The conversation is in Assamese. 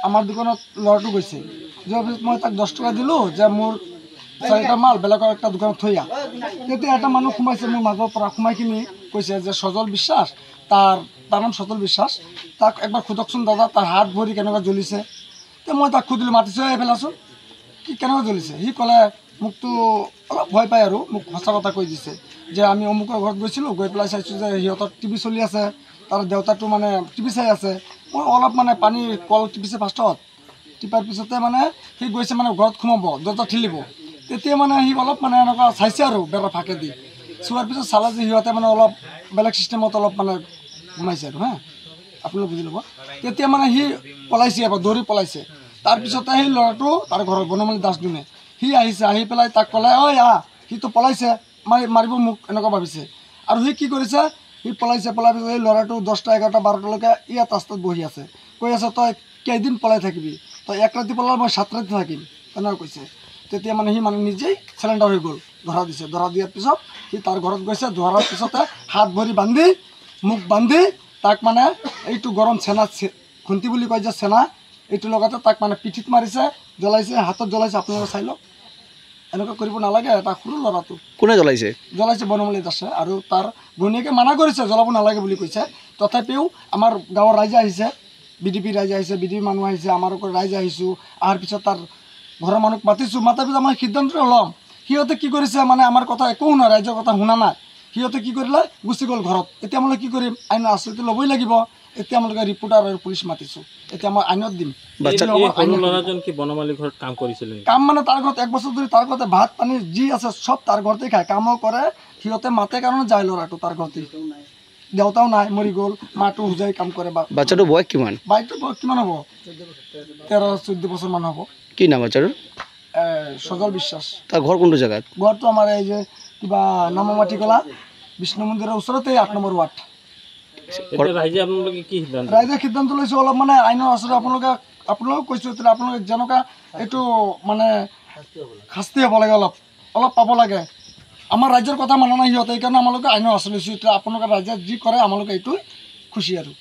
আমাৰ দোকানত ল'ৰাটো গৈছে যোৱাৰ পিছত মই তাক 10 টকা দিলোঁ যে মোৰ 4টা মাল বেলেগৰ একটা দোকানত থৈয়া তেতিয়া এটা মানুহ সোমাইছে মোৰ মাজৰ পৰা সোমাই কিনি কৈছে যে সজল বিশ্বাস তাৰ নাম সজল বিশ্বাস তাক একবাৰ সোধকচোন দাদা তাৰ হাত ভৰি কেনেকুৱা জ্বলিছে তে মই তাক সুধিলোঁ মাতিছোঁ এইফালাচোন কি কেনেকুৱা জ্বলিছে সি ক'লে মোকতো অলপ ভয় পায় আৰু মোক সঁচা কথা কৈ দিছে যে আমি অমুকৰ ঘৰত গৈছিলোঁ গৈ পেলাই চাইছোঁ যে সিহঁতৰ টিভি চলি আছে তাৰ দেউতাটো মানে টিভি চাই আছে মই অলপ মানে পানী কল টিপিছে ফাৰ্ষ্টত টিপাৰ পিছতে মানে সি গৈছে মানে ঘৰত সোমাব দৰ্জা ঠেলিব তেতিয়া মানে সি অলপ মানে এনেকুৱা চাইছে আৰু বেৰা ফাঁকে দি চোৱাৰ পিছত চালে যে সিহঁতে মানে অলপ বেলেগ চিষ্টেমত অলপ মানে সোমাইছে আৰু হা আপোনালোকে বুজি ল'ব তেতিয়া মানে সি পলাইছে এবাৰ দৌৰি পলাইছে তাৰপিছতে সেই ল'ৰাটো তাৰ ঘৰৰ বনমালী দাস দুনে সি আহিছে আহি পেলাই তাক ক'লে ঐ সিটো পলাইছে মাৰিব মোক এনেকুৱা ভাবিছে আৰু সি কি কৰিছে সি পলাইছে পলাই পিছত এই ল'ৰাটো 10টা 11টা 12টালৈকে ইয়াত ৰাস্তাত বহি আছে কৈ আছে তই কেইদিন পলাই থাকিবি তই 1 ৰাতি পলাই মই 7 ৰাতি থাকিম তেনেকৈ কৈছে তেতিয়া মানে সি মানে নিজেই চেলেণ্ডাৰ হৈ গ'ল ধৰা দিছে ধৰা দিয়াৰ পিছত সি তাৰ ঘৰত গৈছে ধৰাৰ পিছতে হাত ভৰি বান্ধি মুখ বান্ধি তাক মানে এইটো গৰম চেনা খুন্তি বুলি কয় যে চেনা এইটো লগতে তাক মানে পিঠিত মাৰিছে জ্বলাইছে হাতত জ্বলাইছে আপোনালোকে চাই লওক এনেকুৱা কৰিব নালাগে এটা সৰু ল'ৰাটো কোনে জ্বলাইছে বনমালী দাসে আৰু তাৰ ভনীয়েকে মানা কৰিছে জ্বলাব নালাগে বুলি কৈছে তথাপিও আমাৰ গাঁৱৰ ৰাইজে আহিছে বিডিপি ৰাইজে আহিছে বিডিপি মানুহ আহিছে আমাৰ ৰাইজ আহিছোঁ অহাৰ পিছত তাৰ ঘৰৰ মানুহক মাতিছোঁ মাতাৰ পিছত আমাৰ সিদ্ধান্ত ল'ম সিহঁতে কি কৰিছে মানে আমাৰ কথা একো শুনা ৰাইজৰ কথা শুনা নাই সিহঁতে কি কৰিলে গুচি গ'ল ঘৰত এতিয়া মই কি কৰিম আইনৰ আশ্ৰয়টো ল'বই লাগিব এতিয়া আমালোকে ৰিপৰ্টাৰ আৰু পুলিচ মাতিছোঁ এতিয়া মই আইনত দিম কাম মানে তাৰ ঘৰত 1 বছৰ ধৰি তাৰ ঘৰতে ভাত পানী যি আছে চব তাৰ ঘৰতে খায় কামো কৰে সিহঁতে মাতে কাৰণে যায় ল'ৰাটো তাৰ ঘৰতে দেউতাও নাই মৰি গ'ল মাটো হুজাই কাম কৰে বাচ্চাটো বয়স কিমান কিমান হ'ব 13-14 বছৰমান হ'ব কি নাম বাচ্চাটোৰ সজল বিশ্বাস তাৰ ঘৰ কোনটো জেগাত ঘৰটো আমাৰ এই যে কিবা নামমাটি কলা বিষ্ণু মন্দিৰৰ ওচৰতে 8 নম্বৰ ৱাৰ্ড ৰাইজে সিদ্ধান্ত লৈছোঁ অলপ মানে আইনৰ আশ্ৰয় আপোনালোকক কৈছোঁ এতিয়া আপোনালোকে যেনেকুৱা এইটো মানে শাস্তি হ'ব লাগে অলপ পাব লাগে আমাৰ ৰাজ্যৰ কথা মানা নাই সিহঁতে সেইকাৰণে আমালোকে আইনৰ আশ্ৰয় লৈছোঁ এতিয়া আপোনালোকে ৰাইজে যি কৰে আমালোকে এইটো খুচি আৰু